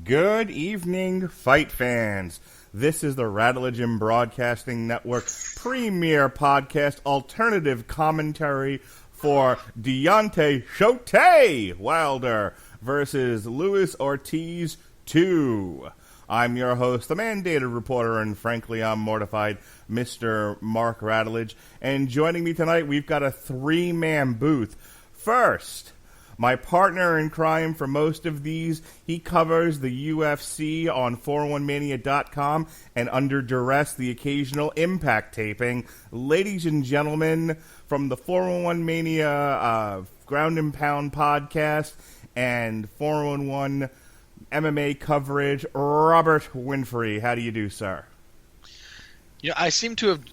Good evening, fight fans. This is the Radulich Broadcasting Network premier podcast alternative commentary for Deontay Wilder versus Luis Ortiz 2. I'm your host, the mandated reporter, and frankly, I'm mortified, Mr. Mark Radulich. And joining me tonight, we've got a three-man booth. First, my partner in crime for most of these, he covers the UFC on 401mania.com and under duress, the occasional Impact taping. Ladies and gentlemen, from the 401 Mania Ground and Pound podcast and 401 MMA coverage, Robert Winfree. How do you do, sir? Yeah,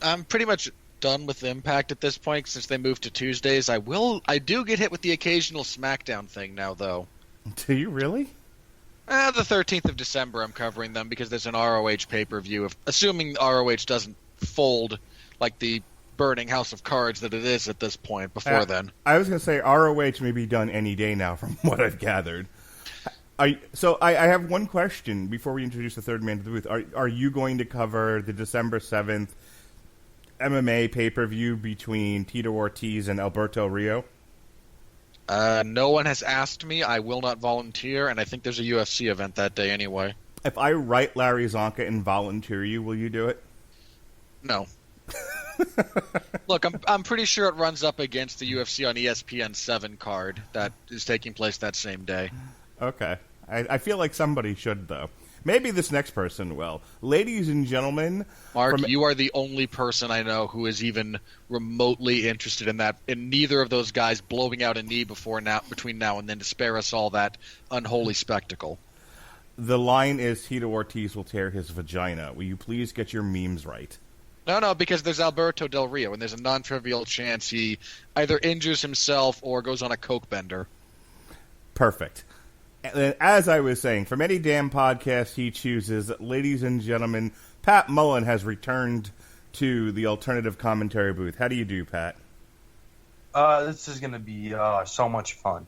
I'm pretty much done with Impact at this point since they moved to Tuesdays. I do get hit with the occasional SmackDown thing now, though. Do you really? The 13th of December I'm covering them because there's an ROH pay-per-view. Assuming ROH doesn't fold like the burning house of cards that it is at this point before then. I was going to say ROH may be done any day now from what I've gathered. So I have one question before we introduce the third man to the booth. Are you going to cover the December 7th MMA pay-per-view between Tito Ortiz and Alberto Rio? No one has asked me. I will not volunteer, and I think there's a UFC event that day anyway. If I write Larry Zonka and volunteer you, will you do it? No. Look, I'm pretty sure it runs up against the UFC on ESPN 7 card that is taking place that same day. Okay. I feel like somebody should, though. Maybe this next person will. Ladies and gentlemen... Mark, you are the only person I know who is even remotely interested in that, in neither of those guys blowing out a knee between now and then to spare us all that unholy spectacle. The line is Tito Ortiz will tear his vagina. Will you please get your memes right? No, because there's Alberto Del Rio, and there's a non-trivial chance he either injures himself or goes on a coke bender. Perfect. As I was saying, from any damn podcast he chooses, ladies and gentlemen, Pat Mullin has returned to the alternative commentary booth. How do you do, Pat? This is going to be so much fun.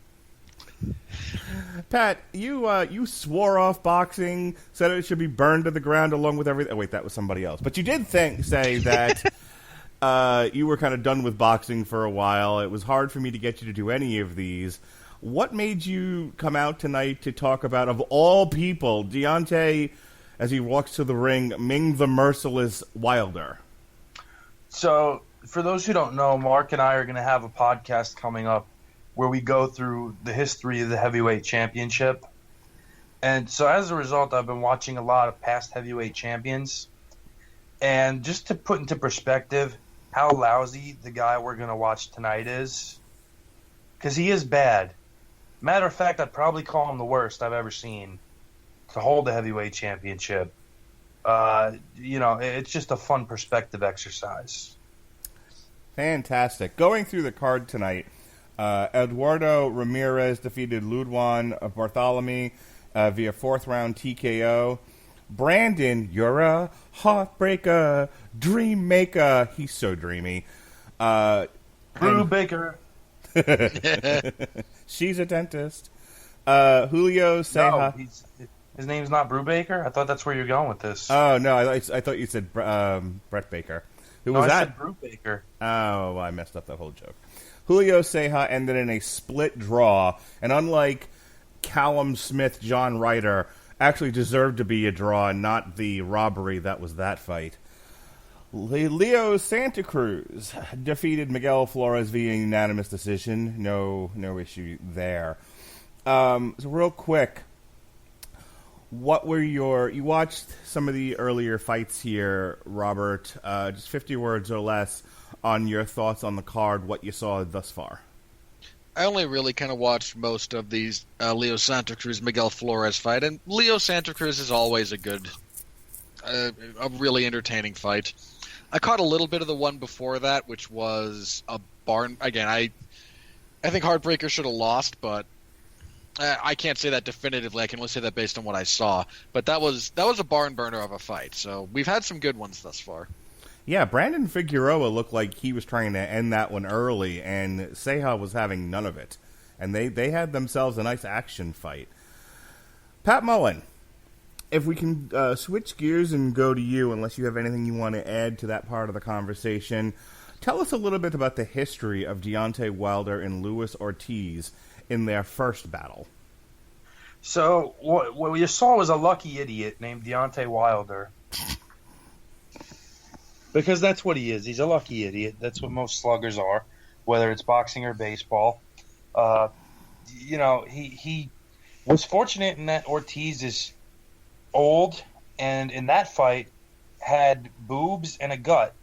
Pat, you swore off boxing, said it should be burned to the ground along with everything. Oh, wait, that was somebody else. But you did say that you were kind of done with boxing for a while. It was hard for me to get you to do any of these. What made you come out tonight to talk about, of all people, Deontay, as he walks to the ring, Ming the Merciless Wilder? So, for those who don't know, Mark and I are going to have a podcast coming up where we go through the history of the heavyweight championship. And so, as a result, I've been watching a lot of past heavyweight champions. And just to put into perspective how lousy the guy we're going to watch tonight is, because he is bad. Matter of fact, I'd probably call him the worst I've ever seen to hold the heavyweight championship. It's just a fun perspective exercise. Fantastic. Going through the card tonight, Eduardo Ramirez defeated Ludwan Bartholome via fourth round TKO. Brandon, you're a heartbreaker, dream maker. He's so dreamy. Brew Baker. She's a dentist. Julio Ceja. No, his name's not Brubaker? I thought that's where you're going with this. Oh, no, I thought you said Brett Baker. Who was I that? said Brubaker. Oh, I messed up that whole joke. Julio Ceja ended in a split draw, and unlike Callum Smith, John Ryder actually deserved to be a draw and not the robbery that was that fight. Leo Santa Cruz defeated Miguel Flores via unanimous decision. No issue there. So real quick, what were you watched some of the earlier fights here, Robert. Just 50 words or less on your thoughts on the card, what you saw thus far. I only really kind of watched most of these Leo Santa Cruz Miguel Flores fight, and Leo Santa Cruz is always a really entertaining fight. I caught a little bit of the one before that, which was a barn. Again, I think Heartbreaker should have lost, but I can't say that definitively. I can only say that based on what I saw. But that was a barn burner of a fight. So we've had some good ones thus far. Yeah, Brandon Figueroa looked like he was trying to end that one early, and Ceja was having none of it. And they had themselves a nice action fight. Pat Mullin, if we can switch gears and go to you, unless you have anything you want to add to that part of the conversation, tell us a little bit about the history of Deontay Wilder and Luis Ortiz in their first battle. So what you saw was a lucky idiot named Deontay Wilder. Because that's what he is. He's a lucky idiot. That's what most sluggers are, whether it's boxing or baseball. He was fortunate in that Ortiz is old, and in that fight had boobs and a gut,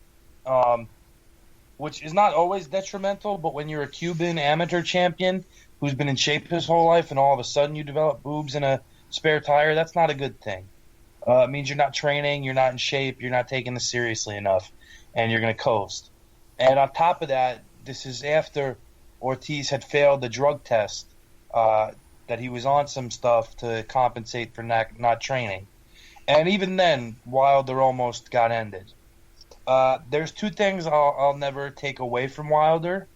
which is not always detrimental, but when you're a Cuban amateur champion who's been in shape his whole life and all of a sudden you develop boobs and a spare tire, that's not a good thing. It means you're not training, you're not in shape, you're not taking this seriously enough, and you're going to coast. And on top of that, this is after Ortiz had failed the drug test, that he was on some stuff to compensate for not training. And even then, Wilder almost got ended. There's two things I'll never take away from Wilder.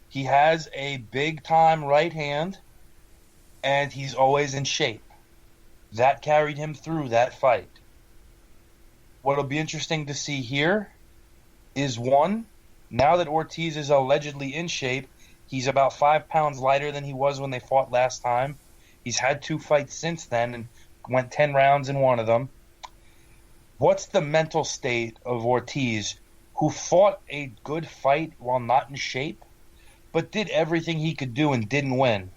He has a big-time right hand, and he's always in shape. That carried him through that fight. What'll be interesting to see here is, one, now that Ortiz is allegedly in shape, he's about 5 pounds lighter than he was when they fought last time. He's had 2 fights since then and went 10 rounds in one of them. What's the mental state of Ortiz, who fought a good fight while not in shape, but did everything he could do and didn't win?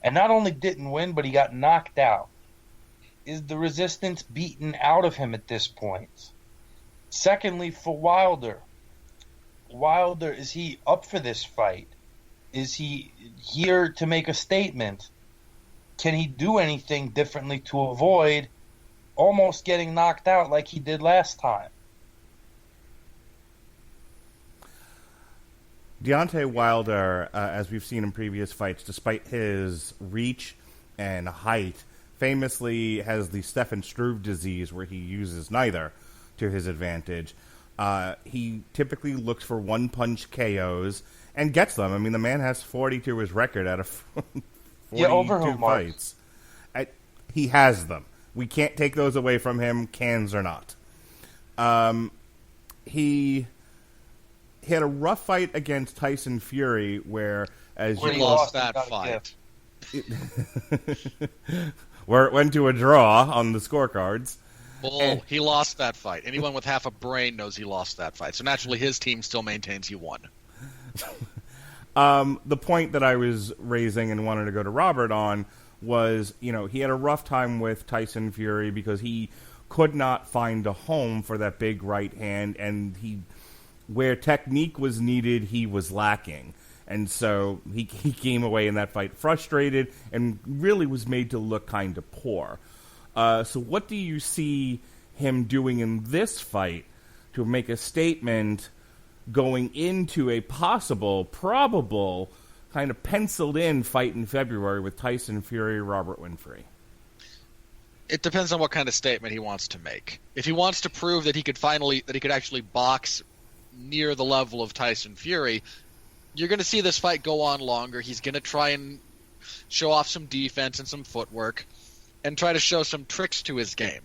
And not only didn't win, but he got knocked out. Is the resistance beaten out of him at this point? Secondly, for Wilder, is he up for this fight? Is he here to make a statement? Can he do anything differently to avoid almost getting knocked out like he did last time? Deontay Wilder, as we've seen in previous fights, despite his reach and height, famously has the Stefan Struve disease where he uses neither to his advantage. He typically looks for one-punch KOs and gets them. I mean, the man has 40 to his record out of 42 fights. He has them. We can't take those away from him, cans or not. He had a rough fight against Tyson Fury where he lost that fight. Where it went to a draw on the scorecards. Well, he lost that fight. Anyone with half a brain knows he lost that fight. So naturally his team still maintains he won. The point that I was raising and wanted to go to Robert on was, he had a rough time with Tyson Fury because he could not find a home for that big right hand, and where technique was needed, he was lacking. And so he came away in that fight frustrated and really was made to look kind of poor. So what do you see him doing in this fight to make a statement going into a probable, kind of penciled-in fight in February with Tyson Fury, Robert Winfree? It depends on what kind of statement he wants to make. If he wants to prove that he could actually box near the level of Tyson Fury, you're going to see this fight go on longer. He's going to try and show off some defense and some footwork and try to show some tricks to his game.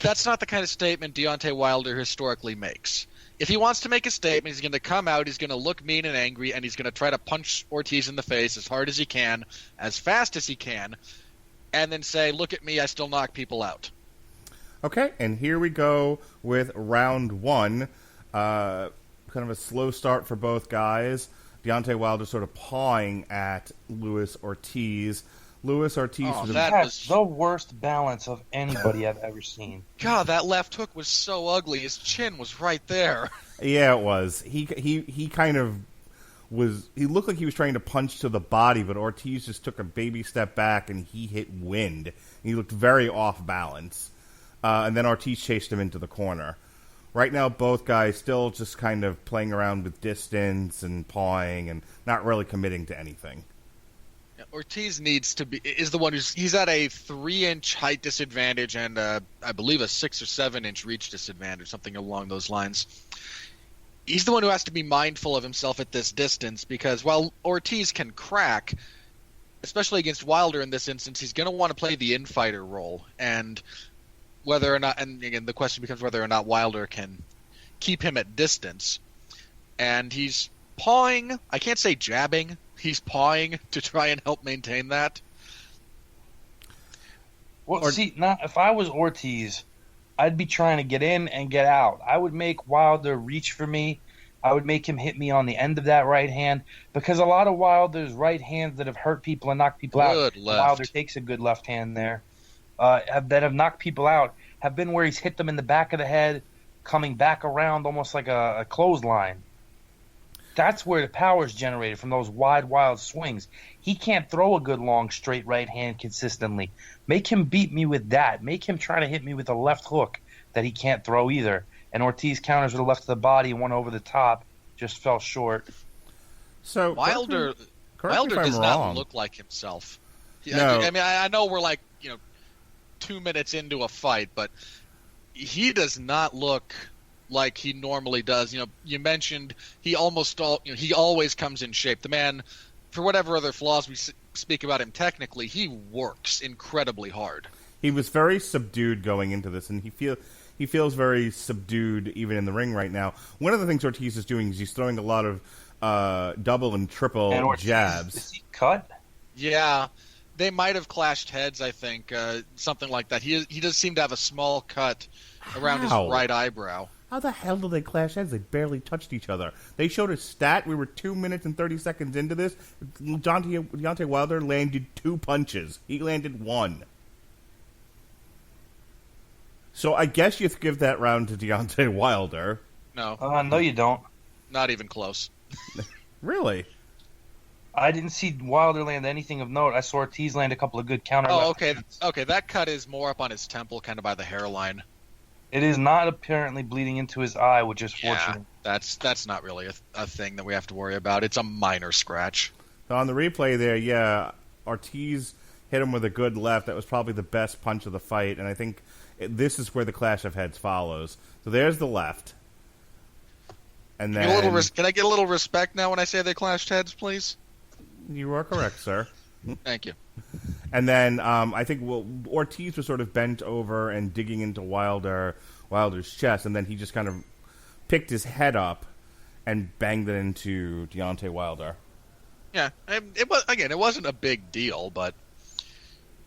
That's not the kind of statement Deontay Wilder historically makes. If he wants to make a statement, he's going to come out, he's going to look mean and angry, and he's going to try to punch Ortiz in the face as hard as he can, as fast as he can, and then say, look at me, I still knock people out. Okay, and here we go with round one. Kind of a slow start for both guys. Deontay Wilder sort of pawing at Luis Ortiz. Luis Ortiz was the worst balance of anybody I've ever seen. God, that left hook was so ugly. His chin was right there. Yeah, it was. He kind of was. He looked like he was trying to punch to the body, but Ortiz just took a baby step back and he hit wind. He looked very off balance, and then Ortiz chased him into the corner. Right now, both guys still just kind of playing around with distance and pawing and not really committing to anything. Ortiz is the one he's at a 3-inch height disadvantage and I believe a 6 or 7-inch reach disadvantage, something along those lines. He's the one who has to be mindful of himself at this distance because while Ortiz can crack, especially against Wilder in this instance, he's going to want to play the infighter role. And whether or not, and again, the question becomes whether or not Wilder can keep him at distance. And he's pawing, I can't say jabbing, he's pawing to try and help maintain that. Well, if I was Ortiz, I'd be trying to get in and get out. I would make Wilder reach for me. I would make him hit me on the end of that right hand, because a lot of Wilder's right hands that have hurt people and knocked people out, Wilder takes a good left hand there, that have knocked people out, have been where he's hit them in the back of the head, coming back around almost like a clothesline. That's where the power is generated, from those wide, wild swings. He can't throw a good, long, straight right hand consistently. Make him beat me with that. Make him try to hit me with a left hook that he can't throw either. And Ortiz counters with a left to the body and one over the top. Just fell short. So Wilder does not look like himself. No. I mean, I know we're like 2 minutes into a fight, but he does not look like he normally does. You mentioned he always comes in shape. The man, for whatever other flaws we speak about him technically, he works incredibly hard. He was very subdued going into this, and he feels very subdued even in the ring right now. One of the things Ortiz is doing is he's throwing a lot of double and triple jabs. Is he cut? Yeah, they might have clashed heads, I think, something like that. He does seem to have a small cut around his right eyebrow. How the hell did they clash heads? They barely touched each other. They showed a stat. We were 2 minutes and 30 seconds into this. Deontay Wilder landed 2 punches. He landed 1. So I guess you give that round to Deontay Wilder. No. No, you don't. Not even close. Really? I didn't see Wilder land anything of note. I saw Ortiz land a couple of good counter. Oh, okay. Okay, that cut is more up on his temple, kind of by the hairline. It is not apparently bleeding into his eye, which is fortunate. That's not really a thing that we have to worry about. It's a minor scratch. So on the replay there, Ortiz hit him with a good left. That was probably the best punch of the fight, and I think this is where the clash of heads follows. So there's the left. And then can I get a little respect now when I say they clashed heads, please? You are correct, sir. Thank you. And then I think Ortiz was sort of bent over and digging into Wilder's chest, and then he just kind of picked his head up and banged it into Deontay Wilder. Yeah, it wasn't a big deal, but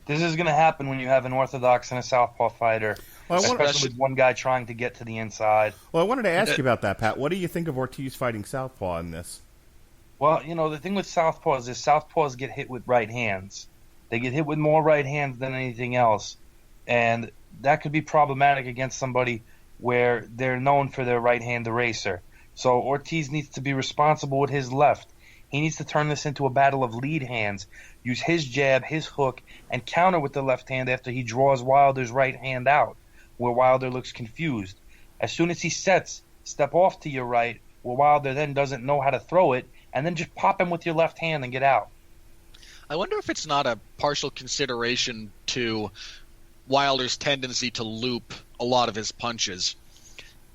this is going to happen when you have an orthodox and a southpaw fighter, especially with one guy trying to get to the inside. Well, I wanted to ask you about that, Pat. What do you think of Ortiz fighting southpaw in this? Well, the thing with southpaws is southpaws get hit with right hands. They get hit with more right hands than anything else, and that could be problematic against somebody where they're known for their right-hand eraser. So Ortiz needs to be responsible with his left. He needs to turn this into a battle of lead hands, use his jab, his hook, and counter with the left hand after he draws Wilder's right hand out, where Wilder looks confused. As soon as he step off to your right, where Wilder then doesn't know how to throw it, and then just pop him with your left hand and get out. I wonder if it's not a partial consideration to Wilder's tendency to loop a lot of his punches.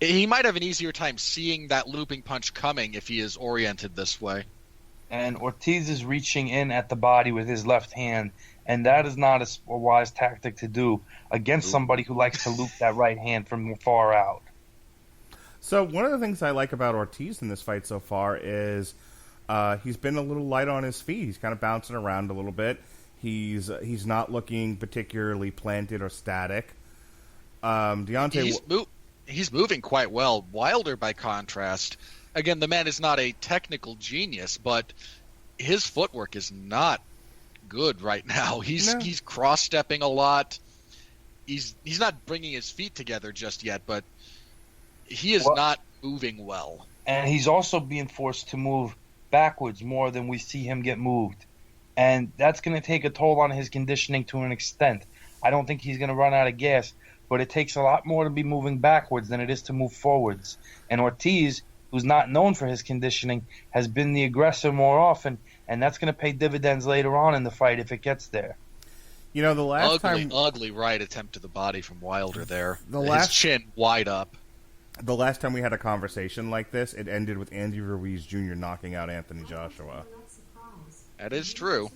He might have an easier time seeing that looping punch coming if he is oriented this way. And Ortiz is reaching in at the body with his left hand, and that is not a wise tactic to do against somebody who likes to loop that right hand from far out. So one of the things I like about Ortiz in this fight so far is he's been a little light on his feet. He's kind of bouncing around a little bit. He's not looking particularly planted or static. Deontay, he's moving quite well. Wilder, by contrast, again, the man is not a technical genius, but his footwork is not good right now. He's cross-stepping a lot. He's not bringing his feet together just yet, but he is not moving well. And he's also being forced to move backwards more than we see him get moved. And that's going to take a toll on his conditioning to an extent. I don't think he's going to run out of gas, but it takes a lot more to be moving backwards than it is to move forwards. And Ortiz, who's not known for his conditioning, has been the aggressor more often, and that's going to pay dividends later on in the fight if it gets there. The last ugly right attempt to the body from Wilder there. His chin wide up. The last time we had a conversation like this, it ended with Andy Ruiz Jr. knocking out Anthony Joshua. That is true.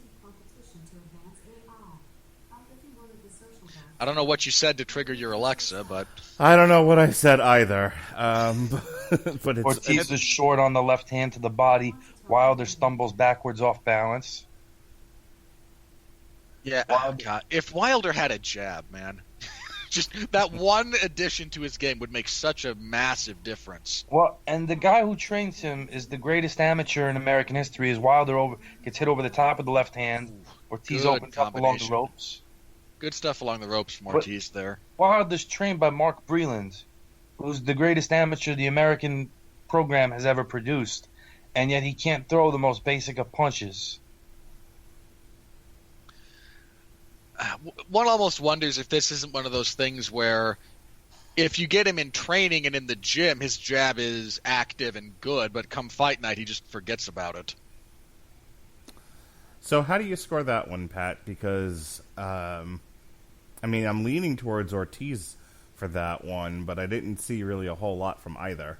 I don't know what you said to trigger your Alexa, but I don't know what I said either. But it's Ortiz is short on the left hand to the body. Wilder stumbles backwards off balance. yeah, God, if Wilder had a jab, man, just that one addition to his game would make such a massive difference. Well, and the guy who trains him is the greatest amateur in American history. As Wilder gets hit over the top of the left hand, Ortiz Good opens up along the combination. ropes. Good stuff along the ropes from Ortiz there. Wilder's trained by Mark Breland, who's the greatest amateur the American program has ever produced, and yet he can't throw the most basic of punches. One almost wonders if this isn't one of those things where if you get him in training and in the gym, his jab is active and good, but come fight night, he just forgets about it. So how do you score that one, Pat? Because, I'm leaning towards Ortiz for that one, but I didn't see really a whole lot from either.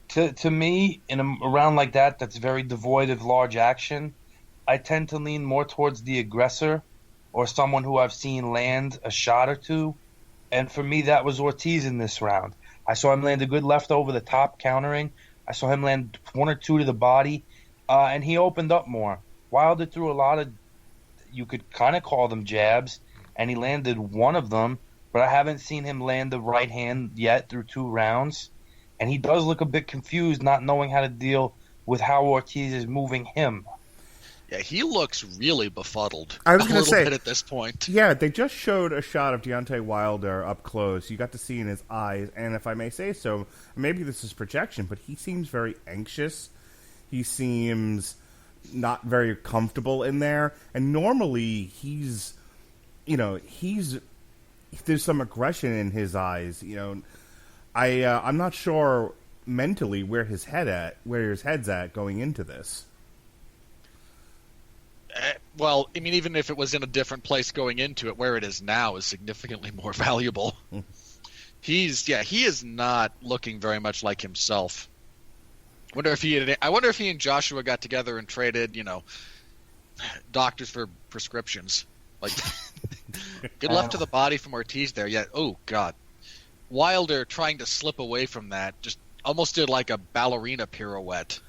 To me, in a round like that that's very devoid of large action, I tend to lean more towards the aggressor or someone who I've seen land a shot or two. And for me, that was Ortiz in this round. I saw him land a good left over the top countering. I saw him land one or two to the body, and he opened up more. Wilder threw a lot of, you could kind of call them jabs, and he landed one of them, but I haven't seen him land the right hand yet through 2 rounds. And he does look a bit confused, not knowing how to deal with how Ortiz is moving him. Yeah, he looks really befuddled. I was going to say bit at this point. Yeah, they just showed a shot of Deontay Wilder up close. You got to see in his eyes, and if I may say so, maybe this is projection, but he seems very anxious. He seems not very comfortable in there, and normally there's some aggression in his eyes. I'm not sure mentally where his head's at going into this. Well, even if it was in a different place going into it, where it is now is significantly more valuable. He is not looking very much like himself. I wonder if he and Joshua got together and traded, doctors for prescriptions. Like, good left to the body from Ortiz there. Yeah. Oh God, Wilder trying to slip away from that just almost did like a ballerina pirouette.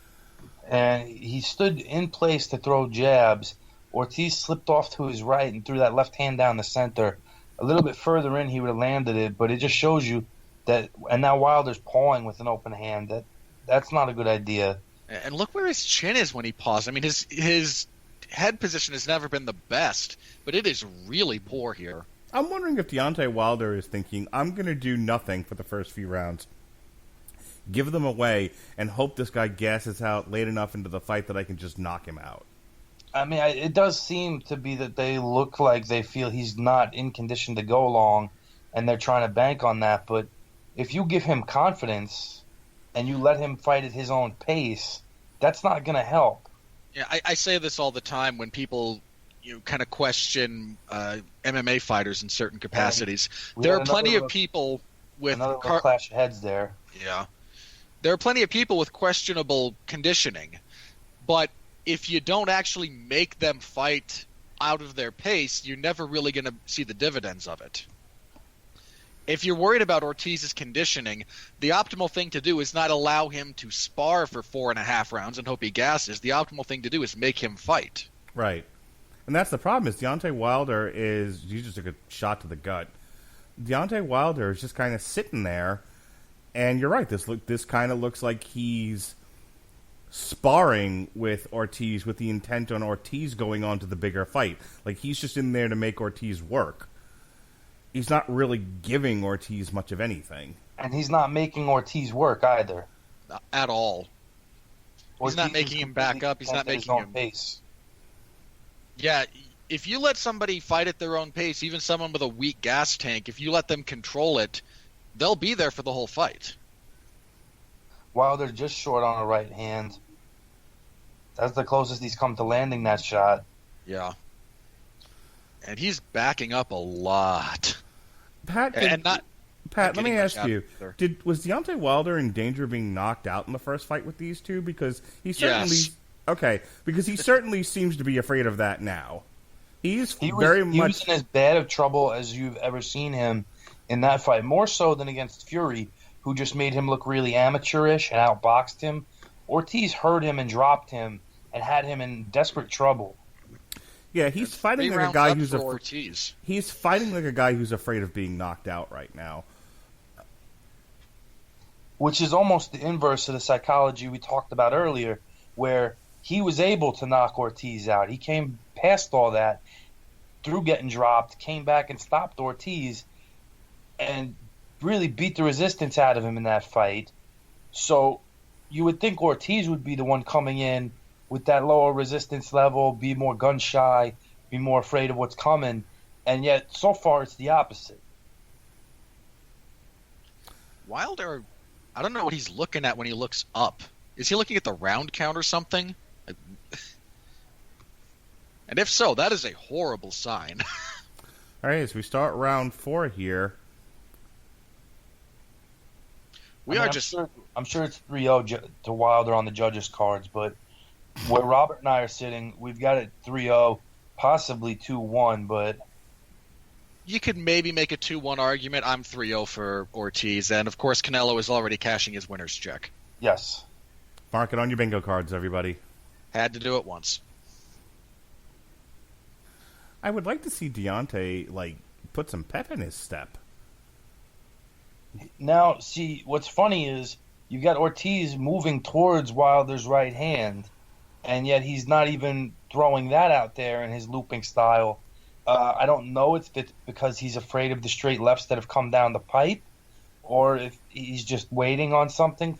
And he stood in place to throw jabs. Ortiz slipped off to his right and threw that left hand down the center. A little bit further in, he would have landed it, but it just shows you that. And now Wilder's pawing with an open hand. That's not a good idea. And look where his chin is when he paws. His head position has never been the best, but it is really poor here. I'm wondering if Deontay Wilder is thinking, I'm going to do nothing for the first few rounds. Give them away and hope this guy gasses out late enough into the fight that I can just knock him out. It does seem to be that they look like they feel he's not in condition to go long, and they're trying to bank on that. But if you give him confidence and you let him fight at his own pace, that's not going to help. Yeah, I say this all the time when people kind of question MMA fighters in certain capacities. There are plenty of people with another clash of heads there. Yeah. There are plenty of people with questionable conditioning, but if you don't actually make them fight out of their pace, you're never really going to see the dividends of it. If you're worried about Ortiz's conditioning, the optimal thing to do is not allow him to spar for 4.5 rounds and hope he gasses. The optimal thing to do is make him fight. Right. And that's the problem is Deontay Wilder you just took a shot to the gut. Deontay Wilder is just kind of sitting there. And you're right. This kind of looks like he's sparring with Ortiz with the intent on Ortiz going on to the bigger fight. Like he's just in there to make Ortiz work. He's not really giving Ortiz much of anything. And he's not making Ortiz work either. Not at all. He's not making him back up. He's not making him pace. Yeah, if you let somebody fight at their own pace, even someone with a weak gas tank, if you let them control it, they'll be there for the whole fight. Wilder just short on a right hand. That's the closest he's come to landing that shot. Yeah. And he's backing up a lot. Pat, let me ask you, was Deontay Wilder in danger of being knocked out in the first fight with these two? Because he certainly... Yes. Okay, because he certainly seems to be afraid of that now. He's He very was much in as bad of trouble as you've ever seen him in that fight, more so than against Fury, who just made him look really amateurish and outboxed him. Ortiz hurt him and dropped him and had him in desperate trouble. Yeah, he's fighting like a guy who's Ortiz. He's fighting like a guy who's afraid of being knocked out right now. Which is almost the inverse of the psychology we talked about earlier, where he was able to knock Ortiz out. He came past all that through getting dropped, came back and stopped Ortiz, and really beat the resistance out of him in that fight. So you would think Ortiz would be the one coming in with that lower resistance level, be more gun shy, be more afraid of what's coming, and yet so far it's the opposite. Wilder, I don't know what he's looking at when he looks up. Is he looking at the round count or something? And if so, that is a horrible sign. All right, as we start round 4 here. I'm sure it's 3-0 to Wilder on the judges' cards, but where Robert and I are sitting, we've got it 3-0, possibly 2-1, but you could maybe make a 2-1 argument. I'm 3-0 for Ortiz, and of course Canelo is already cashing his winner's check. Yes. Mark it on your bingo cards, everybody. Had to do it once. I would like to see Deontay, put some pep in his step. Now, see, what's funny is you got Ortiz moving towards Wilder's right hand, and yet he's not even throwing that out there in his looping style. I don't know if it's because he's afraid of the straight lefts that have come down the pipe, or if he's just waiting on something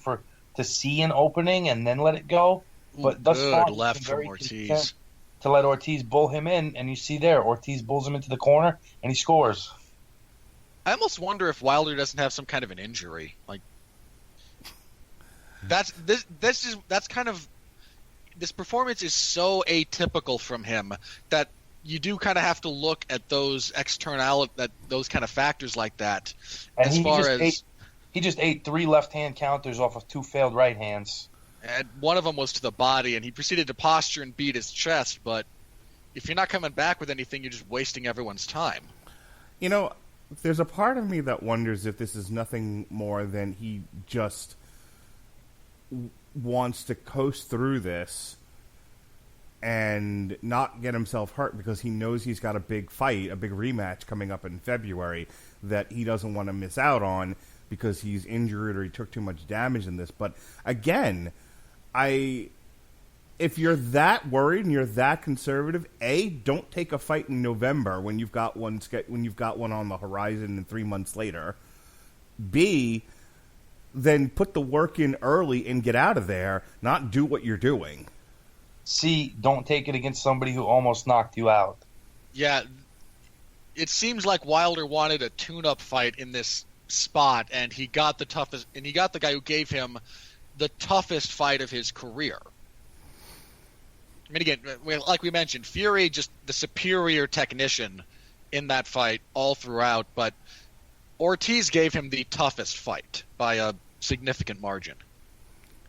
to see an opening and then let it go. But thus far, left from Ortiz. To let Ortiz bull him in, and you see there, Ortiz bulls him into the corner, and he scores. I almost wonder if Wilder doesn't have some kind of an injury. This performance is so atypical from him that you do kind of have to look at those those kind of factors like that. And he just ate 3 left-hand counters off of 2 failed right hands. And one of them was to the body, and he proceeded to posture and beat his chest. But if you're not coming back with anything, you're just wasting everyone's time. You know, there's a part of me that wonders if this is nothing more than he just wants to coast through this and not get himself hurt because he knows he's got a big fight, a big rematch coming up in February that he doesn't want to miss out on because he's injured or he took too much damage in this. But again, if you're that worried and you're that conservative, A, don't take a fight in November when you've got one on the horizon and 3 months later. B, then put the work in early and get out of there, not do what you're doing. C, don't take it against somebody who almost knocked you out. Yeah, it seems like Wilder wanted a tune-up fight in this spot, and he got the toughest, and he got the guy who gave him the toughest fight of his career. I mean, again, like we mentioned, Fury, just the superior technician in that fight all throughout, but Ortiz gave him the toughest fight by a significant margin.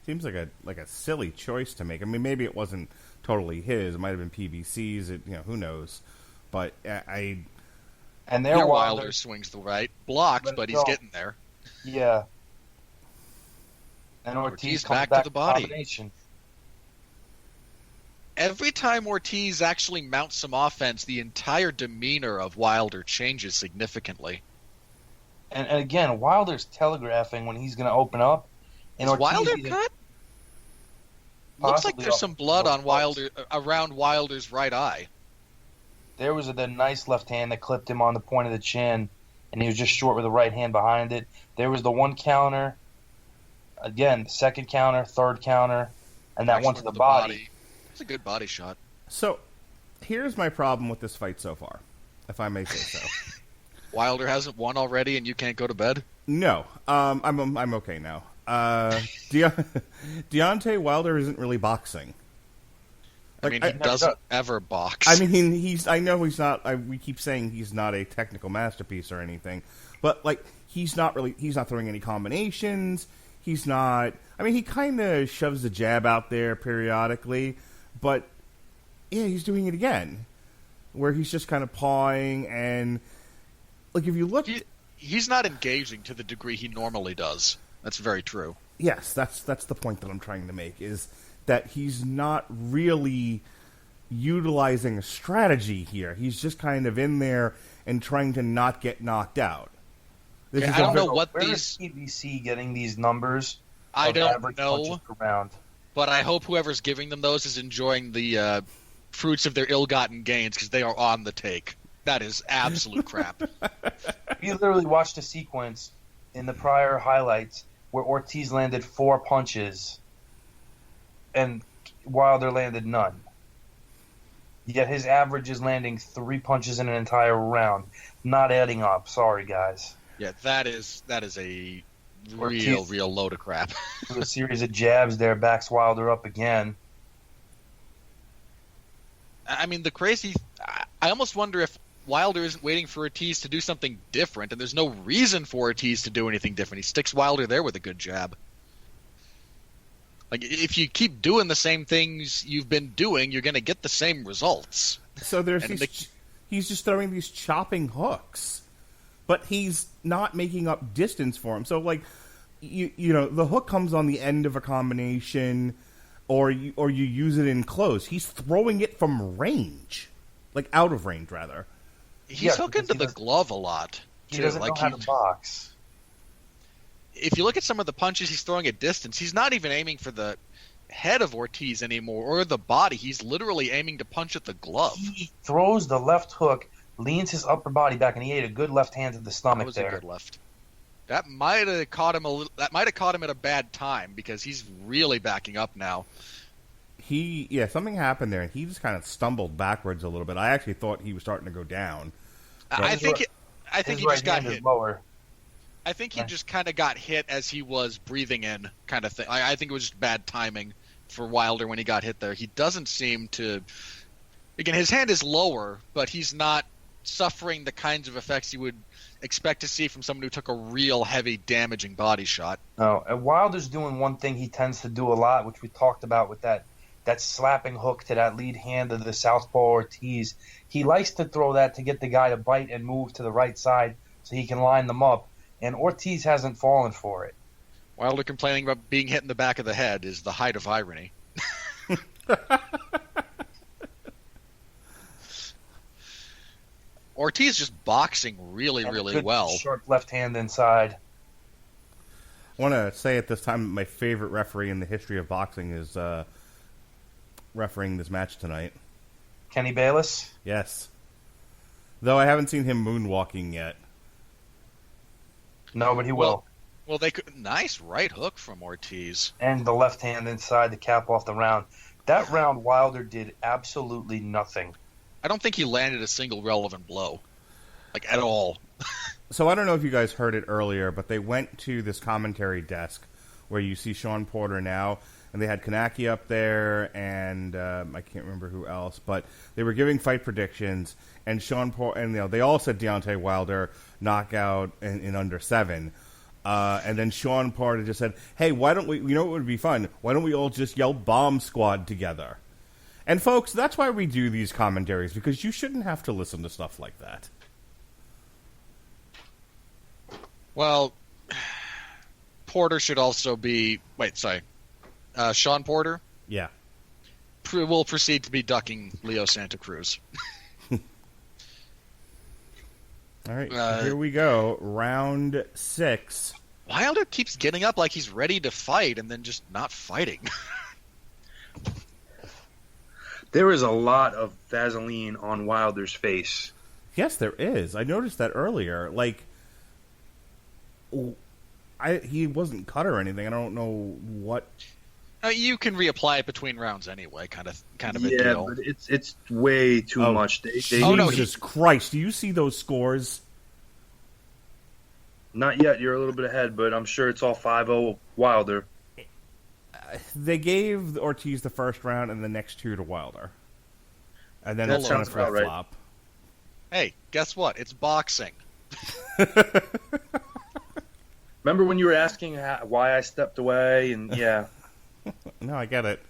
Seems like a silly choice to make. I mean, maybe it wasn't totally his. It might have been PBC's. Who knows? But and there Wilder swings the right, blocks, but he's getting there. Yeah. And Ortiz comes back to the body. Combination. Every time Ortiz actually mounts some offense, the entire demeanor of Wilder changes significantly. And again, Wilder's telegraphing when he's going to open up. And is Wilder cut? Looks like there's some blood on around Wilder's right eye. There was a nice left hand that clipped him on the point of the chin, and he was just short with the right hand behind it. There was the one counter, again, second counter, third counter, and that one to the body. It's a good body shot. So, here's my problem with this fight so far, if I may say so. Wilder hasn't won already, and you can't go to bed? No, I'm okay now. Deontay Wilder isn't really boxing. He doesn't ever box. I mean, I know he's not. We keep saying he's not a technical masterpiece or anything, but he's not throwing any combinations. He's not. I mean, he kind of shoves the jab out there periodically, but yeah, he's doing it again. where he's just kind of pawing and, like, if you look... He's not engaging to the degree he normally does. That's very true. Yes, that's the point that I'm trying to make, is that he's not really utilizing a strategy here. He's just kind of in there and trying to not get knocked out. I don't know what Where these... is PBC getting these numbers? I don't punches know, per round? but I hope whoever's giving them those is enjoying the fruits of their ill-gotten gains, because they are on the take. That is absolute crap. We literally watched a sequence in the prior highlights where Ortiz landed 4 punches and Wilder landed none. Yet his average is landing 3 punches in an entire round. Not adding up. Sorry, guys. Yeah, that is a Ortiz, real load of crap. a series of jabs there backs Wilder up again. I mean, I almost wonder if Wilder isn't waiting for Ortiz to do something different, and there's no reason for Ortiz to do anything different. He sticks Wilder there with a good jab. Like, if you keep doing the same things you've been doing, you're going to get the same results. So he's just throwing these chopping hooks, but he's not making up distance for him. So, like, you know, the hook comes on the end of a combination, or you use it in close. He's throwing it from range, like out of range, rather. He's hooking to the glove a lot. He doesn't know how to box. If you look at some of the punches he's throwing at distance, he's not even aiming for the head of Ortiz anymore, or the body. He's literally aiming to punch at the glove. He throws the left hook, leans his upper body back, and he ate a good left hand to the stomach. That was there. a good left. That might have caught him at a bad time, because he's really backing up now. Something happened there, and he just kind of stumbled backwards a little bit. I actually thought he was starting to go down. I think he just got hit. Lower. I think he just kind of got hit as he was breathing in, kind of thing. I think it was just bad timing for Wilder when he got hit there. He doesn't seem to... Again, his hand is lower, but he's not suffering the kinds of effects you would expect to see from someone who took a real heavy, damaging body shot. No, and Wilder's doing one thing he tends to do a lot, which we talked about with that slapping hook to that lead hand of the southpaw Ortiz. He likes to throw that to get the guy to bite and move to the right side so he can line them up. And Ortiz hasn't fallen for it. Wilder complaining about being hit in the back of the head is the height of irony. Ortiz just boxing really well. Short left hand inside. I want to say at this time my favorite referee in the history of boxing is refereeing this match tonight. Kenny Bayless? Yes. Though I haven't seen him moonwalking yet. No, but he will. Well, they could. Nice right hook from Ortiz. And the left hand inside to cap off the round. That round, Wilder did absolutely nothing. I don't think he landed a single relevant blow. Like, at all. So I don't know if you guys heard it earlier, but they went to this commentary desk where you see Sean Porter now, and they had Kanaki up there, and I can't remember who else, but they were giving fight predictions, and Sean Porter, and they all said Deontay Wilder knockout in under 7. And then Sean Porter just said, hey, why don't we, you know what would be fun? Why don't we all just yell Bomb Squad together? And folks, that's why we do these commentaries, because you shouldn't have to listen to stuff like that. Well, Porter should also be... Sean Porter? Yeah. Will proceed to be ducking Leo Santa Cruz. All right, here we go. Round 6. Wilder keeps getting up like he's ready to fight and then just not fighting. There is a lot of Vaseline on Wilder's face. Yes, there is. I noticed that earlier. Like, he wasn't cut or anything. I don't know what... You can reapply it between rounds anyway, kind of a deal. Yeah, but it's way too much. Jesus Christ! Do you see those scores? Not yet. You're a little bit ahead, but I'm sure it's all 5-0 Wilder. They gave Ortiz the first round and the next 2 to Wilder, and then that sounds flip right. flop. Hey, guess what? It's boxing. Remember when you were asking why I stepped away? And yeah. No, I get it.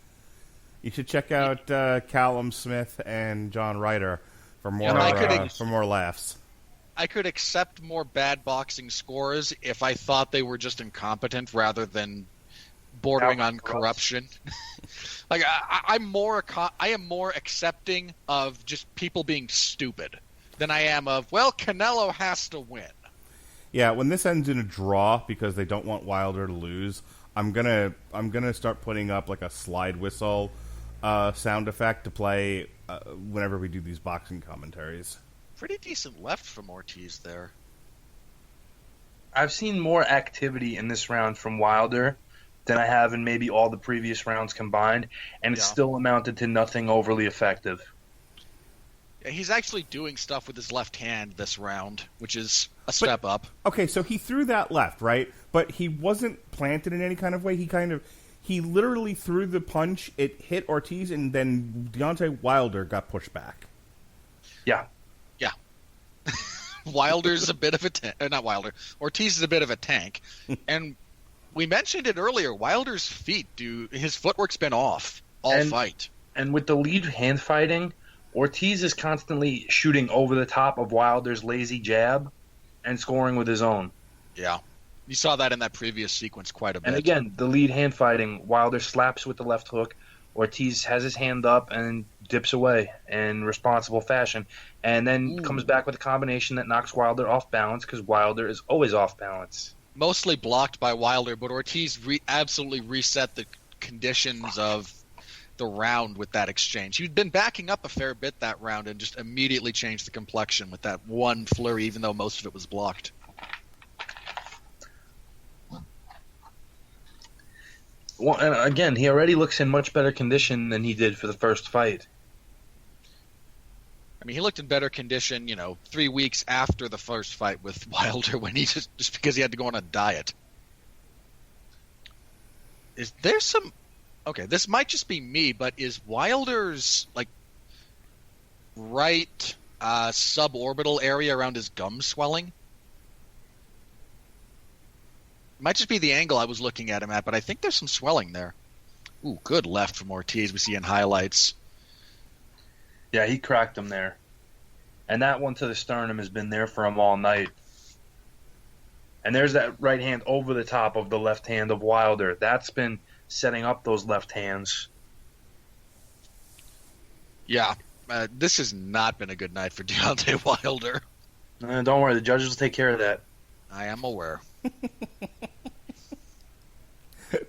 You should check out Callum Smith and John Ryder for more for more laughs. I could accept more bad boxing scores if I thought they were just incompetent rather than bordering on corruption. Like I am more accepting of just people being stupid than I am of, well, Canelo has to win. Yeah, when this ends in a draw because they don't want Wilder to lose, I'm gonna start putting up like a slide whistle sound effect to play whenever we do these boxing commentaries. Pretty decent left from Ortiz there. I've seen more activity in this round from Wilder than I have in maybe all the previous rounds combined, and it still amounted to nothing overly effective. Yeah, he's actually doing stuff with his left hand this round, which is a step up. Okay, so he threw that left, right? But he wasn't planted in any kind of way. He literally threw the punch, it hit Ortiz, and then Deontay Wilder got pushed back. Yeah. Wilder's a bit of a tank. Not Wilder. Ortiz is a bit of a tank. And we mentioned it earlier. Wilder's feet his footwork's been off all fight. And with the lead hand fighting, Ortiz is constantly shooting over the top of Wilder's lazy jab and scoring with his own. Yeah. You saw that in that previous sequence quite a bit. And again, the lead hand fighting, Wilder slaps with the left hook. Ortiz has his hand up and dips away in responsible fashion, and then comes back with a combination that knocks Wilder off balance because Wilder is always off balance. Mostly blocked by Wilder, but Ortiz absolutely reset the conditions of the round with that exchange. He'd been backing up a fair bit that round and just immediately changed the complexion with that one flurry, even though most of it was blocked. Well, and again, he already looks in much better condition than he did for the first fight. I mean, he looked in better condition, 3 weeks after the first fight with Wilder when he just because he had to go on a diet. Is there some... Okay, this might just be me, but is Wilder's, right suborbital area around his gum swelling? Might just be the angle I was looking at him at, but I think there's some swelling there. Ooh, good left from Ortiz we see in highlights. Yeah, he cracked him there. And that one to the sternum has been there for him all night. And there's that right hand over the top of the left hand of Wilder. That's been setting up those left hands. Yeah, this has not been a good night for Deontay Wilder. Don't worry, the judges will take care of that. I am aware.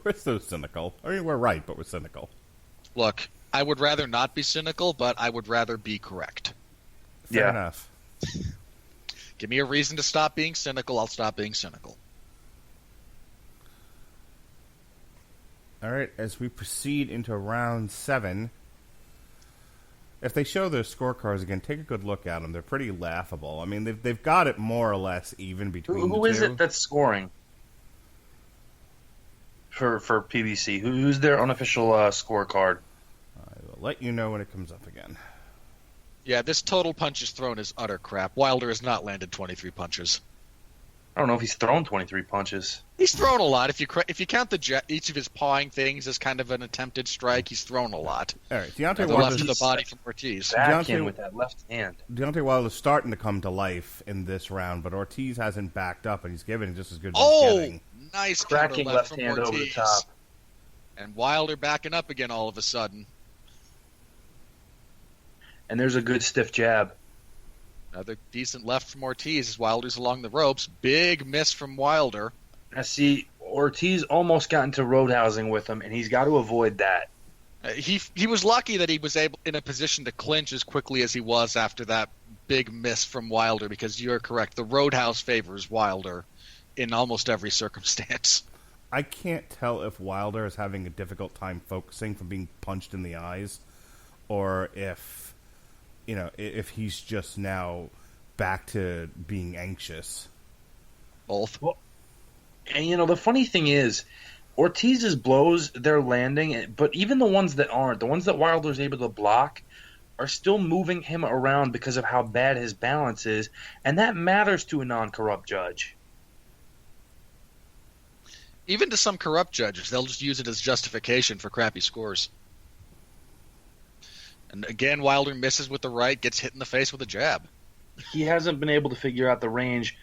We're so cynical. I mean, we're right, but we're cynical. Look, I would rather not be cynical, but I would rather be correct. Fair enough. Give me a reason to stop being cynical, I'll stop being cynical. All right, as we proceed into round 7, if they show their scorecards again, take a good look at them. They're pretty laughable. I mean, they've got it more or less even between the two. Who is it that's scoring for PBC? Who's their unofficial scorecard? I will let you know when it comes up again. Yeah, this total punches thrown is utter crap. Wilder has not landed 23 punches. I don't know if he's thrown 23 punches. He's thrown a lot. If you count each of his pawing things as kind of an attempted strike, he's thrown a lot. All right, Deontay Wilder left to the body from Ortiz. Backhand with that left hand. Deontay Wilder's starting to come to life in this round, but Ortiz hasn't backed up, and he's giving just as good as he's getting. Nice cracking left left hand Ortiz. over the top. And Wilder backing up again all of a sudden. And there's a good stiff jab. Another decent left from Ortiz as Wilder's along the ropes. Big miss from Wilder. I see Ortiz almost got into roadhousing with him, and he's got to avoid that. He was lucky that he was in a position to clinch as quickly as he was after that big miss from Wilder, because you're correct. The roadhouse favors Wilder in almost every circumstance. I can't tell if Wilder is having a difficult time focusing from being punched in the eyes, or if he's just now back to being anxious. Both. Well, and the funny thing is, Ortiz's blows, they're landing, but even the ones that aren't, the ones that Wilder's able to block, are still moving him around because of how bad his balance is, and that matters to a non-corrupt judge. Even to some corrupt judges, they'll just use it as justification for crappy scores. And again, Wilder misses with the right, gets hit in the face with a jab. He hasn't been able to figure out the range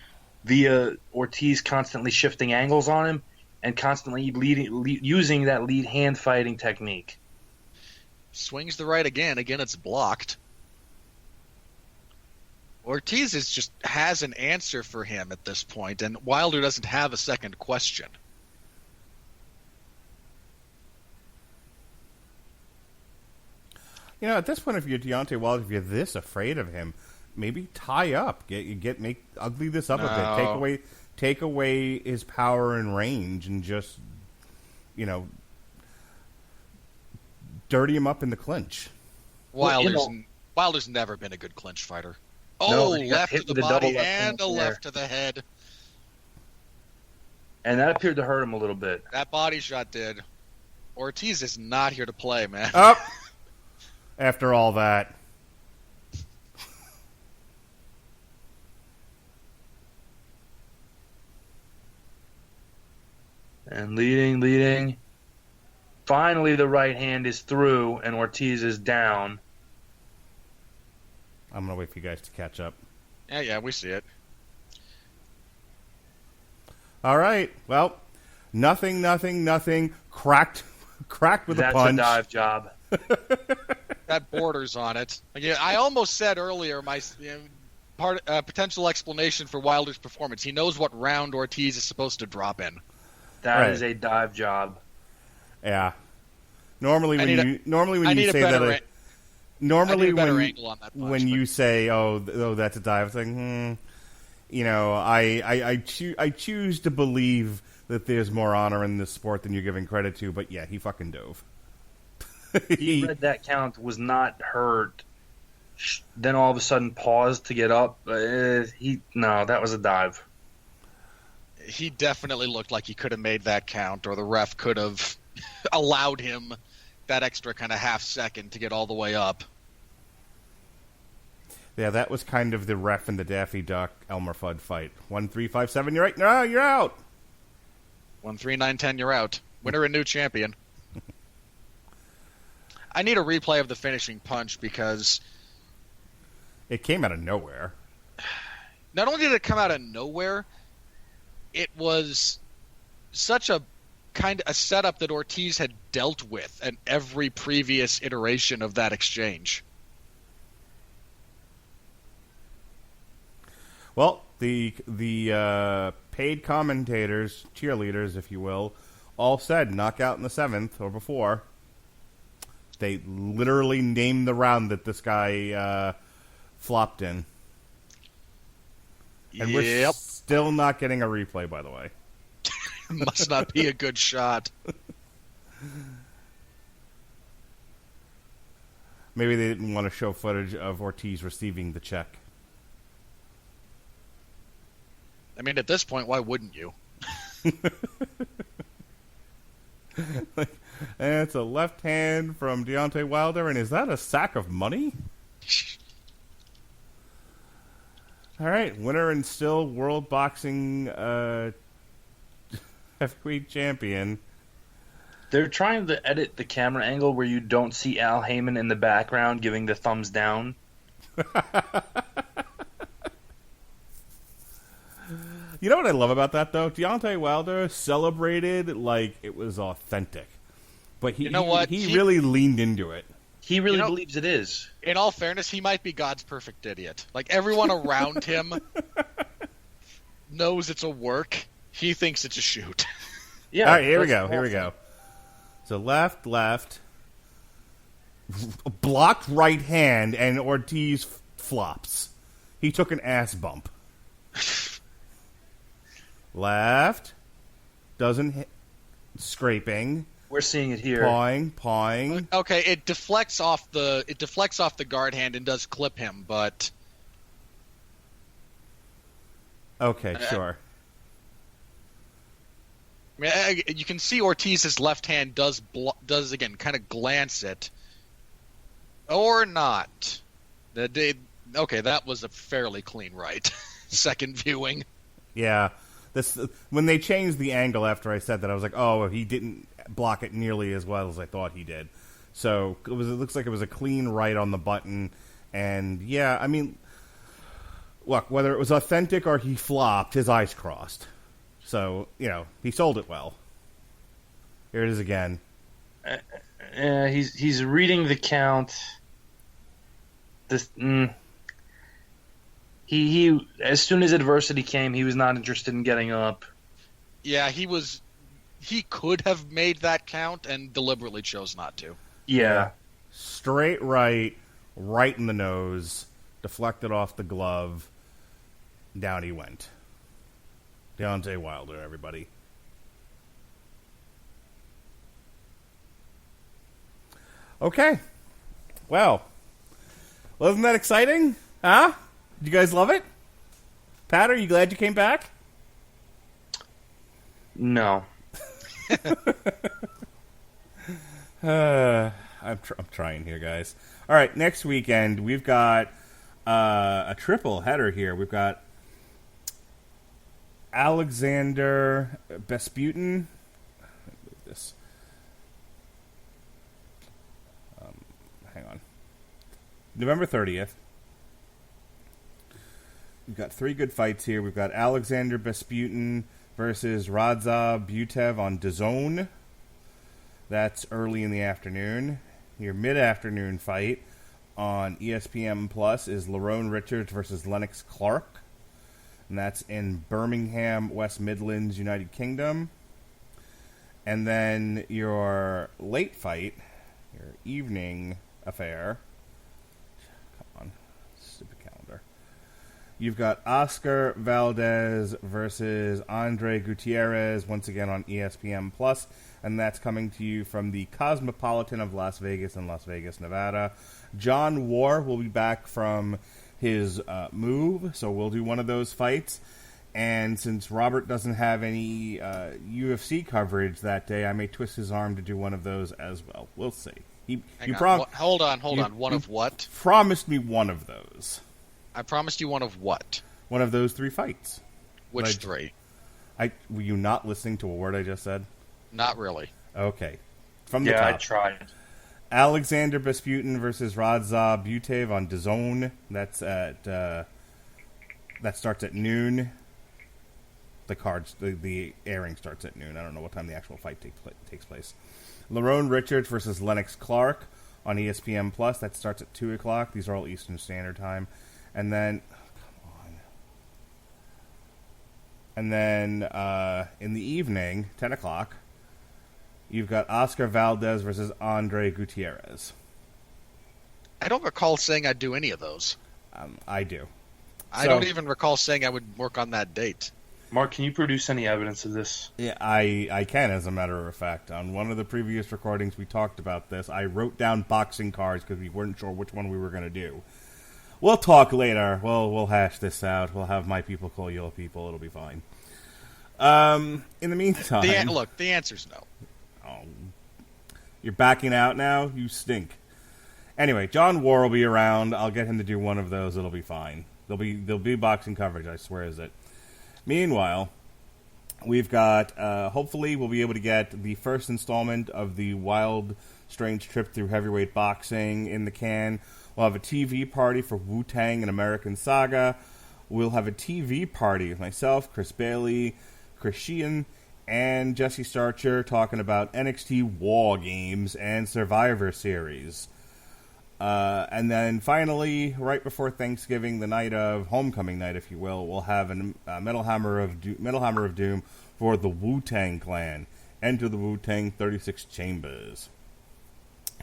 via Ortiz constantly shifting angles on him and constantly using that lead hand fighting technique. Swings the right again. Again, it's blocked. Ortiz has an answer for him at this point, and Wilder doesn't have a second question. You know, at this point, if you're Deontay Wilder, if you're this afraid of him, maybe tie up, make ugly this up a bit, take away his power and range, and just, dirty him up in the clinch. Wilder's never been a good clinch fighter. No, left to the body and a left to the head. And that appeared to hurt him a little bit. That body shot did. Ortiz is not here to play, man. Up. After all that. And leading. Finally, the right hand is through, and Ortiz is down. I'm going to wait for you guys to catch up. Yeah, we see it. All right. Well, nothing. Cracked with a punch. That's a dive job. That borders on it. Again, I almost said earlier my potential explanation for Wilder's performance. He knows what round Ortiz is supposed to drop in. That is a dive job. Yeah. Normally when you say that. Normally, when you say, "Oh, that's a dive," it's like, I choose to believe that there's more honor in this sport than you're giving credit to. But yeah, he fucking dove. He read that count, was not hurt. Then all of a sudden paused to get up. That was a dive. He definitely looked like he could have made that count, or the ref could have allowed him that extra kind of half second to get all the way up. Yeah, that was kind of the ref and the Daffy Duck Elmer Fudd fight. 1-3-5-7, you're right. No, you're out. 1-3-9-10, you're out. Winner and new champion. I need a replay of the finishing punch because it came out of nowhere. Not only did it come out of nowhere, it was such a setup that Ortiz had dealt with in every previous iteration of that exchange. Well, the paid commentators, cheerleaders, if you will, all said knockout in the 7th or before. They literally named the round that this guy flopped in. And we're still not getting a replay, by the way. Must not be a good shot. Maybe they didn't want to show footage of Ortiz receiving the check. I mean, at this point, why wouldn't you? And it's a left hand from Deontay Wilder, and is that a sack of money? All right, winner and still world boxing heavyweight champion. They're trying to edit the camera angle where you don't see Al Heyman in the background giving the thumbs down. You know what I love about that, though? Deontay Wilder celebrated like it was authentic. But he really leaned into it. He really believes it is. In all fairness, he might be God's perfect idiot. Like, everyone around him knows it's a work. He thinks it's a shoot. Yeah. All right, here we go. So left, blocked right hand, and Ortiz flops. He took an ass bump. Left, doesn't hit, scraping. We're seeing it here. Pawing. Okay, it deflects off the guard hand and does clip him, but okay, sure. I mean, you can see Ortiz's left hand does again kind of glance it, or not. That was a fairly clean right. Second viewing. Yeah. When they changed the angle after I said that, I was like, oh, he didn't block it nearly as well as I thought he did. So it looks like it was a clean right on the button. And, yeah, I mean, look, whether it was authentic or he flopped, his eyes crossed. So, he sold it well. Here it is again. He's reading the count. He as soon as adversity came, he was not interested in getting up. Yeah, he could have made that count and deliberately chose not to. Yeah. Straight right in the nose, deflected off the glove, down he went. Deontay Wilder, everybody. Okay. Well, wasn't that exciting? Huh? Did you guys love it? Pat, are you glad you came back? No. I'm trying here, guys. All right, next weekend we've got a triple header here. We've got Alexander Besputin. Let me move this. Hang on. November 30th. We've got 3 good fights here. We've got Alexander Besputin versus Radza Butev on DAZN. That's early in the afternoon. Your mid-afternoon fight on ESPN Plus is Lerone Richards versus Lennox Clark. And that's in Birmingham, West Midlands, United Kingdom. And then your late fight, your evening affair. Come on, stupid calendar. You've got Oscar Valdez versus Andre Gutierrez, once again on ESPN Plus, and that's coming to you from the Cosmopolitan of Las Vegas in Las Vegas, Nevada. John War will be back from his move, so we'll do one of those fights. And since Robert doesn't have any UFC coverage that day, I may twist his arm to do one of those as well. We'll see. Hold on. One of what? Promised me one of those. I promised you one of what? One of those 3 fights. Which 3? Were you not listening to a word I just said? Not really. Okay. From the top. Yeah, I tried. Alexander Besputin versus Radza Butev on DAZN. That's at that starts at noon. The airing starts at noon. I don't know what time the actual fight takes place. Lerone Richards versus Lennox Clark on ESPN Plus. That starts at 2 o'clock. These are all Eastern Standard Time. And then, in the evening, 10 o'clock, you've got Oscar Valdez versus Andre Gutierrez. I don't recall saying I'd do any of those. I do. I don't even recall saying I would work on that date. Mark, can you produce any evidence of this? Yeah, I can, as a matter of fact. On one of the previous recordings, we talked about this. I wrote down boxing cards because we weren't sure which one we were going to do. We'll talk later. We'll hash this out. We'll have my people call your people. It'll be fine. In the meantime... the answer's no. Oh, you're backing out now? You stink. Anyway, John War will be around. I'll get him to do one of those. It'll be fine. There'll be boxing coverage, I swear is it. Meanwhile, we've got... hopefully, we'll be able to get the first installment of the Wild Strange Trip Through Heavyweight Boxing in the can. We'll have a TV party for Wu-Tang and American Saga. We'll have a TV party with myself, Chris Bailey, Chris Sheehan, and Jesse Starcher talking about NXT War Games and Survivor Series. And then finally, right before Thanksgiving, the night of Homecoming night, if you will, we'll have a Metal Hammer of Doom for the Wu-Tang Clan. Enter the Wu-Tang 36 Chambers.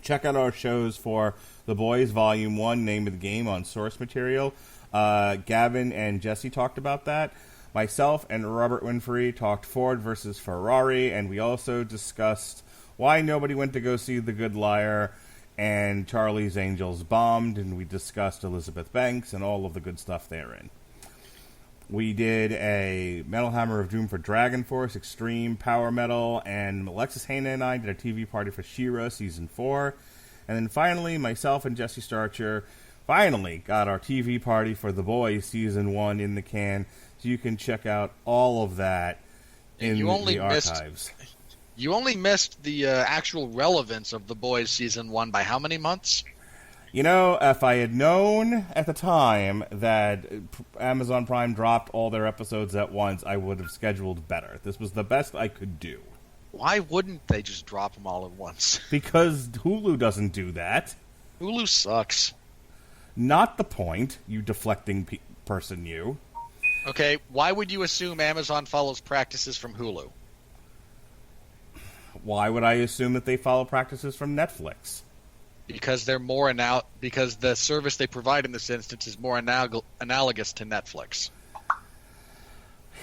Check out our shows for The Boys Volume 1, Name of the Game, on source material. Gavin and Jesse talked about that. Myself and Robert Winfree talked Ford versus Ferrari, and we also discussed why nobody went to go see The Good Liar and Charlie's Angels Bombed, and we discussed Elizabeth Banks and all of the good stuff therein. We did a Metal Hammer of Doom for Dragon Force, Extreme Power Metal, and Alexis Hayna and I did a TV party for She-Ra Season 4. And then finally, myself and Jesse Starcher finally got our TV party for The Boys Season 1 in the can, so you can check out all of that in the archives. You only missed the actual relevance of The Boys Season 1 by how many months? You know, if I had known at the time that Amazon Prime dropped all their episodes at once, I would have scheduled better. This was the best I could do. Why wouldn't they just drop them all at once? Because Hulu doesn't do that. Hulu sucks. Not the point, you deflecting person, you. Okay, why would you assume Amazon follows practices from Hulu? Why would I assume that they follow practices from Netflix? Because they're because the service they provide in this instance is more analogous to Netflix.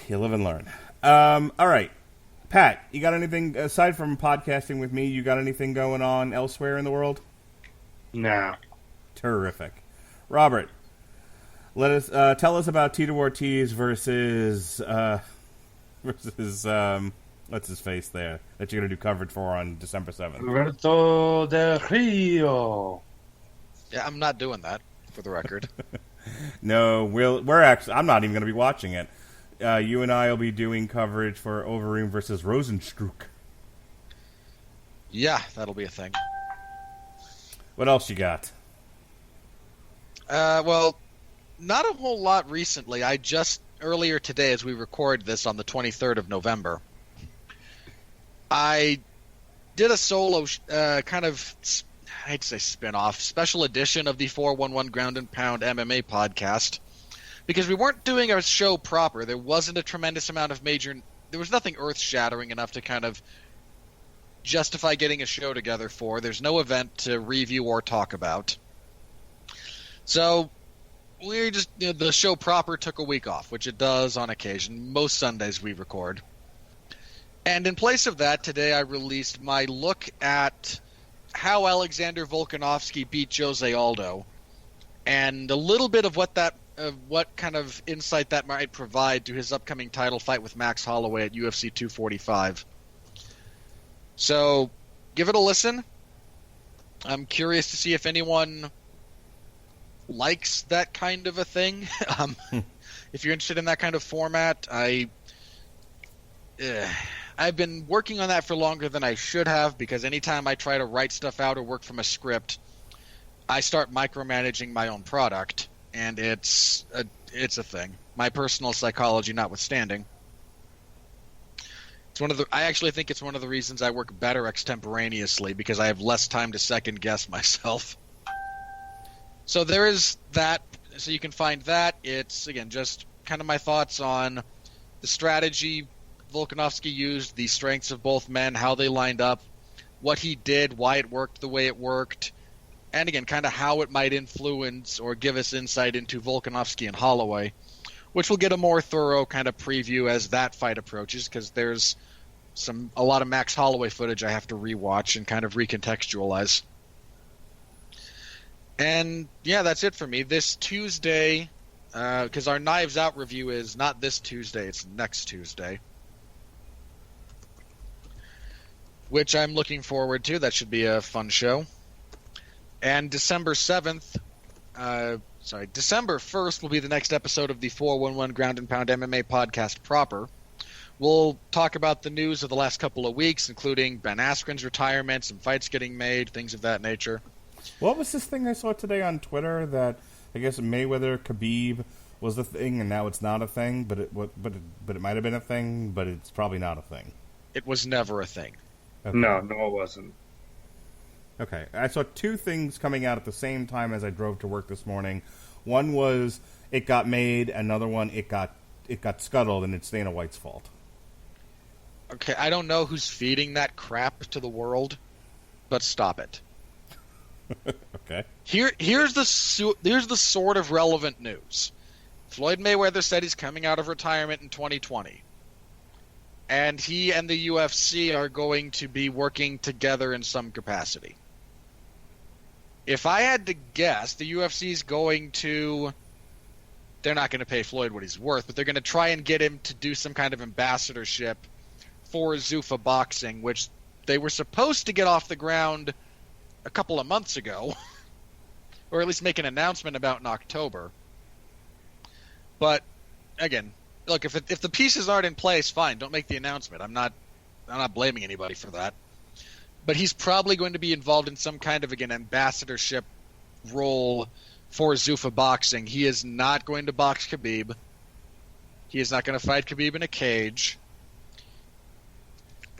You live and learn. All right. Pat, you got anything, aside from podcasting with me, you got anything going on elsewhere in the world? No. Terrific. Robert, let us tell us about Tito Ortiz versus what's his face there that you're going to do coverage for on December 7th. Roberto Del Rio. Yeah, I'm not doing that, for the record. No, we're actually. I'm not even going to be watching it. You and I will be doing coverage for Overeem versus Rosenstruck. Yeah, that'll be a thing. What else you got? Well, not a whole lot recently. I just, earlier today, as we record this on the 23rd of November, I did a solo I hate to say spin-off, special edition of the 411 Ground and Pound MMA podcast, because we weren't doing a show proper. There wasn't a tremendous amount of there was nothing earth-shattering enough to kind of justify getting a show together for. There's no event to review or talk about. So we just, the show proper took a week off, which it does on occasion. Most Sundays we record. And in place of that, today I released my look at how Alexander Volkanovski beat Jose Aldo, and a little bit of what kind of insight that might provide to his upcoming title fight with Max Holloway at UFC 245. So, give it a listen. I'm curious to see if anyone likes that kind of a thing. If you're interested in that kind of format, I've been working on that for longer than I should have, because anytime I try to write stuff out or work from a script, I start micromanaging my own product, and it's a thing. My personal psychology notwithstanding. I actually think it's one of the reasons I work better extemporaneously, because I have less time to second guess myself. So there is that. So you can find that. It's, again, just kind of my thoughts on the strategy Volkanovski used, the strengths of both men, how they lined up, what he did, why it worked the way it worked, and again, kind of how it might influence or give us insight into Volkanovski and Holloway, which will get a more thorough kind of preview as that fight approaches, because there's a lot of Max Holloway footage I have to rewatch and kind of recontextualize. And yeah, that's it for me. This Tuesday, because our Knives Out review is not this Tuesday, it's next Tuesday, which I'm looking forward to. That should be a fun show. And December 1st will be the next episode of the 411 Ground and Pound MMA podcast proper. We'll talk about the news of the last couple of weeks, including Ben Askren's retirement, some fights getting made, things of that nature. What was this thing I saw today on Twitter that I guess Mayweather Khabib was the thing, and now it's not a thing, but it might have been a thing, but it's probably not a thing. It was never a thing. Okay. No, it wasn't. Okay, I saw two things coming out at the same time as I drove to work this morning. One was it got made, another one it got scuttled, and it's Dana White's fault. Okay, I don't know who's feeding that crap to the world, but stop it. Okay. Here's the sort of relevant news. Floyd Mayweather said he's coming out of retirement in 2020. And he and the UFC are going to be working together in some capacity. If I had to guess, the UFC is going to... They're not going to pay Floyd what he's worth, but they're going to try and get him to do some kind of ambassadorship for Zuffa Boxing, which they were supposed to get off the ground a couple of months ago, or at least make an announcement about in October. But, again, look, if the pieces aren't in place, fine, don't make the announcement. I'm not I'm not blaming anybody for that. But he's probably going to be involved in some kind of, again, ambassadorship role for Zuffa Boxing. He is not going to box Khabib. He is not going to fight Khabib in a cage.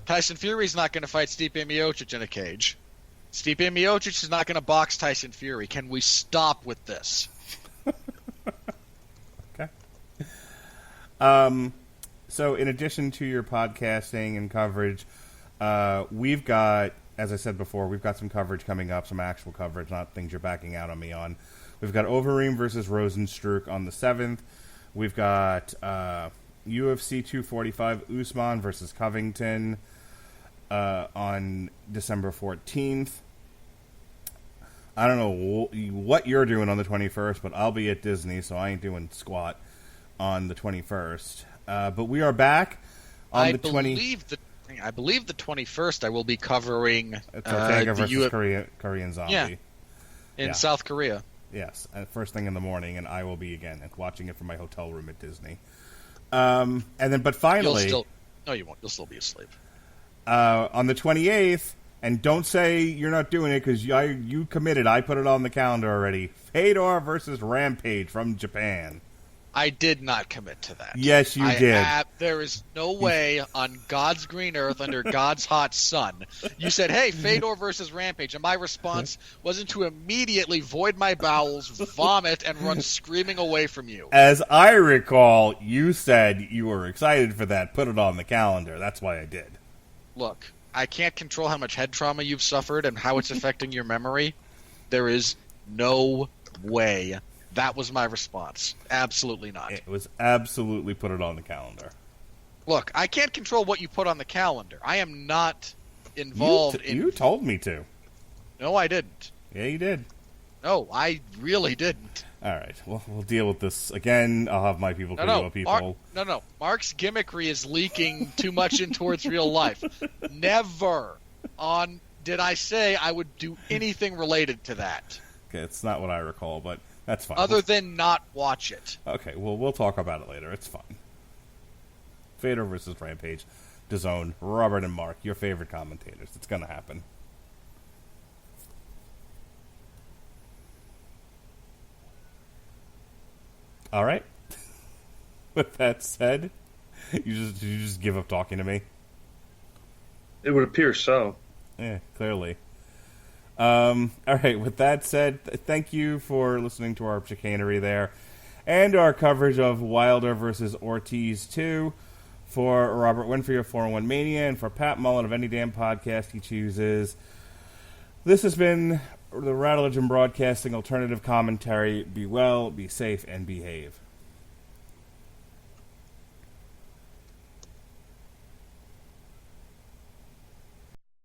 Tyson Fury is not going to fight Stipe Miocic in a cage. Stipe Miocic is not going to box Tyson Fury. Can we stop with this? Okay. So in addition to your podcasting and coverage, we've got, as I said before, we've got some coverage coming up, some actual coverage, not things you're backing out on me on. We've got Overeem versus Rosenstruck on the 7th. We've got UFC 245 Usman versus Covington on December 14th. I don't know what you're doing on the 21st, but I'll be at Disney, so I ain't doing squat on the 21st. But we are back on the 20th. I believe the 21st I will be covering Ortega versus Korean Zombie. In South Korea. Yes, first thing in the morning, and I will be again watching it from my hotel room at Disney. And then, but finally, no, you won't. You'll still be asleep. On the 28th, and don't say you're not doing it because you committed. I put it on the calendar already. Fedor versus Rampage from Japan. I did not commit to that. Yes, you did. There is no way on God's green earth under God's hot sun. You said, hey, Fedor versus Rampage. And my response wasn't to immediately void my bowels, vomit, and run screaming away from you. As I recall, you said you were excited for that. Put it on the calendar. That's why I did. Look, I can't control how much head trauma you've suffered and how it's affecting your memory. There is no way. That was my response. Absolutely not. It was absolutely put it on the calendar. Look, I can't control what you put on the calendar. I am not involved in... You told me to. No, I didn't. Yeah, you did. No, I really didn't. All right, well, we'll deal with this again. I'll have my people call people. No. Mark's gimmickry is leaking too much in towards real life. Never did I say I would do anything related to that. Okay, it's not what I recall, but... That's fine. Other than not watch it. Okay, well, we'll talk about it later. It's fine. Fedor versus Rampage, DAZN, Robert and Mark, your favorite commentators. It's going to happen. All right. With that said, you just give up talking to me? It would appear so. Yeah, clearly. All right, with that said, thank you for listening to our chicanery there and our coverage of Wilder versus Ortiz 2 for Robert Winfree of 401 Mania and for Pat Mullin of Any Damn Podcast He Chooses. This has been the Radulich and Broadcasting Alternative Commentary. Be well, be safe, and behave.